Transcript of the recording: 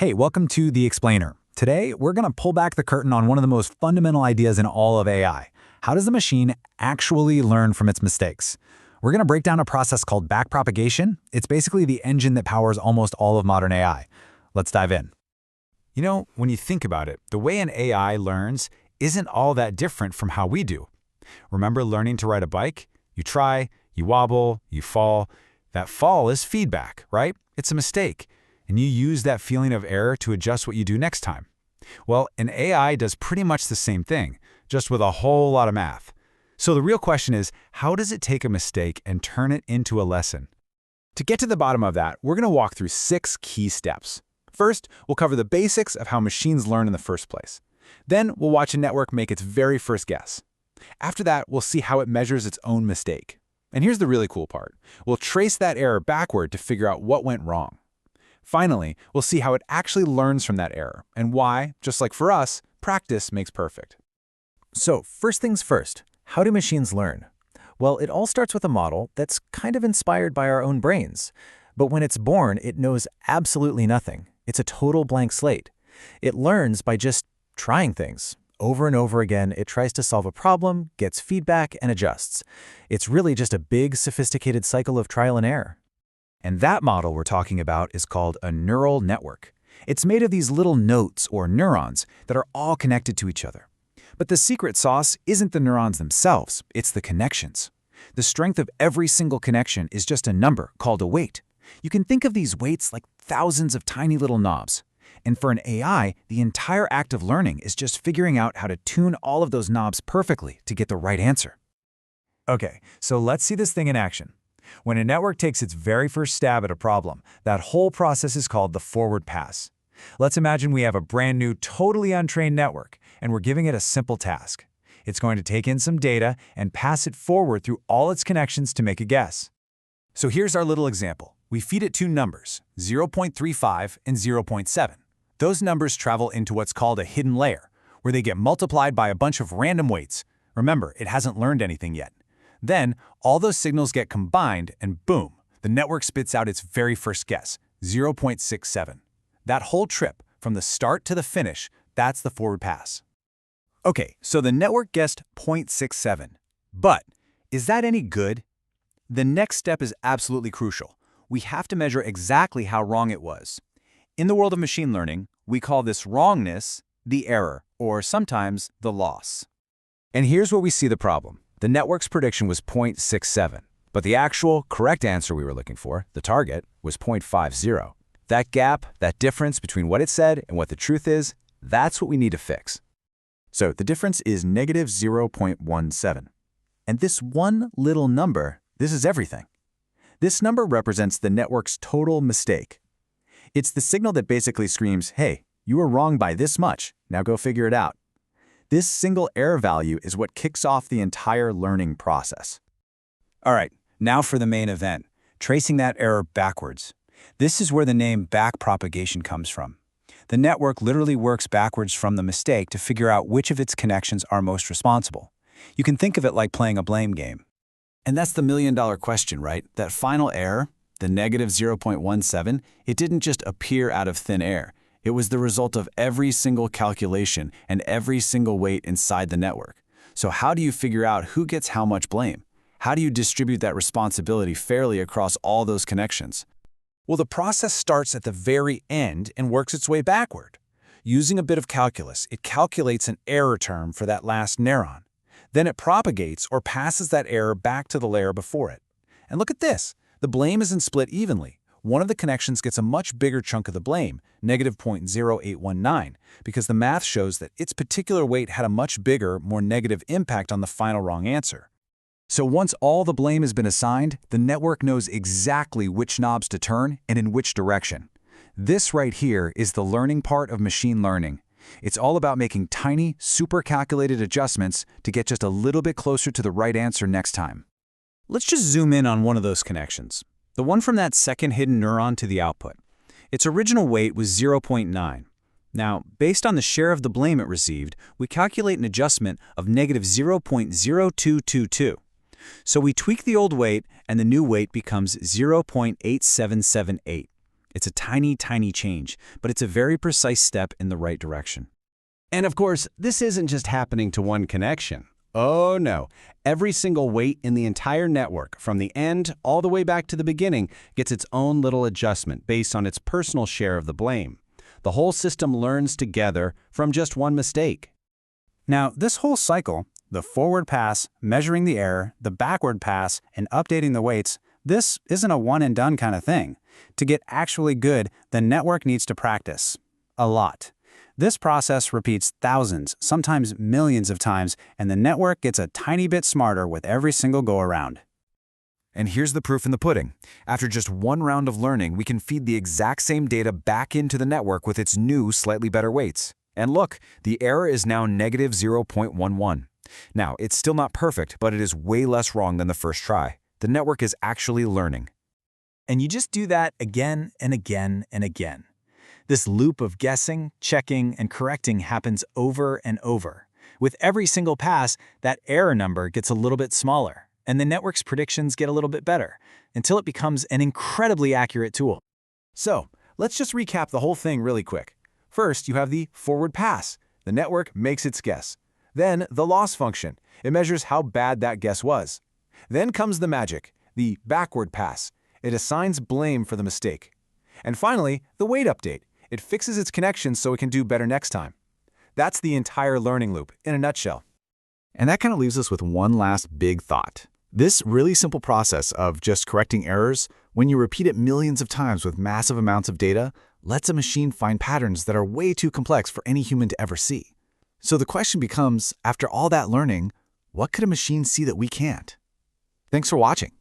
Hey, welcome to The Explainer. Today, we're going to pull back the curtain on one of the most fundamental ideas in all of AI. How does the machine actually learn from its mistakes? We're going to break down a process called backpropagation. It's basically the engine that powers almost all of modern AI. Let's dive in. You know, when you think about it, the way an AI learns isn't all that different from how we do. Remember learning to ride a bike? You try, you wobble, you fall. That fall is feedback, right? It's a mistake. And you use that feeling of error to adjust what you do next time. Well, an AI does pretty much the same thing, just with a whole lot of math. So the real question is, how does it take a mistake and turn it into a lesson? To get to the bottom of that, we're going to walk through 6 key steps. First, we'll cover the basics of how machines learn in the first place. Then, we'll watch a network make its very first guess. After that, we'll see how it measures its own mistake. And here's the really cool part. We'll trace that error backward to figure out what went wrong. Finally, we'll see how it actually learns from that error and why, just like for us, practice makes perfect. So, first things first, how do machines learn? Well, it all starts with a model that's kind of inspired by our own brains. But when it's born, it knows absolutely nothing. It's a total blank slate. It learns by just trying things. Over and over again, it tries to solve a problem, gets feedback, and adjusts. It's really just a big, sophisticated cycle of trial and error. And that model we're talking about is called a neural network. It's made of these little nodes, or neurons, that are all connected to each other. But the secret sauce isn't the neurons themselves, it's the connections. The strength of every single connection is just a number called a weight. You can think of these weights like thousands of tiny little knobs. And for an AI, the entire act of learning is just figuring out how to tune all of those knobs perfectly to get the right answer. Okay, so let's see this thing in action. When a network takes its very first stab at a problem, that whole process is called the forward pass. Let's imagine we have a brand new, totally untrained network, and we're giving it a simple task. It's going to take in some data and pass it forward through all its connections to make a guess. So here's our little example. We feed it 2 numbers, 0.35 and 0.7. Those numbers travel into what's called a hidden layer, where they get multiplied by a bunch of random weights. Remember, it hasn't learned anything yet. Then, all those signals get combined, and boom, the network spits out its very first guess, 0.67. That whole trip, from the start to the finish, that's the forward pass. Okay, so the network guessed 0.67. But, is that any good? The next step is absolutely crucial. We have to measure exactly how wrong it was. In the world of machine learning, we call this wrongness the error, or sometimes the loss. And here's where we see the problem. The network's prediction was 0.67, but the actual correct answer we were looking for, the target, was 0.50. That gap, that difference between what it said and what the truth is, that's what we need to fix. So the difference is negative 0.17. And this one little number, this is everything. This number represents the network's total mistake. It's the signal that basically screams, hey, you were wrong by this much, now go figure it out. This single error value is what kicks off the entire learning process. All right, now for the main event, tracing that error backwards. This is where the name backpropagation comes from. The network literally works backwards from the mistake to figure out which of its connections are most responsible. You can think of it like playing a blame game. And that's the million-dollar question, right? That final error, the negative 0.17, it didn't just appear out of thin air. It was the result of every single calculation and every single weight inside the network. So how do you figure out who gets how much blame? How do you distribute that responsibility fairly across all those connections? Well, the process starts at the very end and works its way backward. Using a bit of calculus, it calculates an error term for that last neuron. Then it propagates or passes that error back to the layer before it. And look at this. The blame isn't split evenly. One of the connections gets a much bigger chunk of the blame, negative 0.0819, because the math shows that its particular weight had a much bigger, more negative impact on the final wrong answer. So once all the blame has been assigned, the network knows exactly which knobs to turn and in which direction. This right here is the learning part of machine learning. It's all about making tiny, super calculated adjustments to get just a little bit closer to the right answer next time. Let's just zoom in on one of those connections. The one from that second hidden neuron to the output. Its original weight was 0.9. Now, based on the share of the blame it received, we calculate an adjustment of negative 0.0222. So we tweak the old weight, and the new weight becomes 0.8778. It's a tiny, tiny change, but it's a very precise step in the right direction. And of course, this isn't just happening to one connection. Oh no, every single weight in the entire network, from the end all the way back to the beginning, gets its own little adjustment based on its personal share of the blame. The whole system learns together from just one mistake. Now, this whole cycle, the forward pass, measuring the error, the backward pass, and updating the weights, this isn't a one-and-done kind of thing. To get actually good, the network needs to practice. A lot. This process repeats thousands, sometimes millions of times, and the network gets a tiny bit smarter with every single go-around. And here's the proof in the pudding. After just one round of learning, we can feed the exact same data back into the network with its new, slightly better weights. And look, the error is now negative 0.11. Now, it's still not perfect, but it is way less wrong than the first try. The network is actually learning. And you just do that again and again and again. This loop of guessing, checking, and correcting happens over and over. With every single pass, that error number gets a little bit smaller, and the network's predictions get a little bit better, until it becomes an incredibly accurate tool. So, let's just recap the whole thing really quick. First, you have the forward pass. The network makes its guess. Then, the loss function. It measures how bad that guess was. Then comes the magic, the backward pass. It assigns blame for the mistake. And finally, the weight update. It fixes its connections so it can do better next time. That's the entire learning loop in a nutshell. And that kind of leaves us with one last big thought. This really simple process of just correcting errors, when you repeat it millions of times with massive amounts of data, lets a machine find patterns that are way too complex for any human to ever see. So the question becomes, after all that learning, what could a machine see that we can't? Thanks for watching.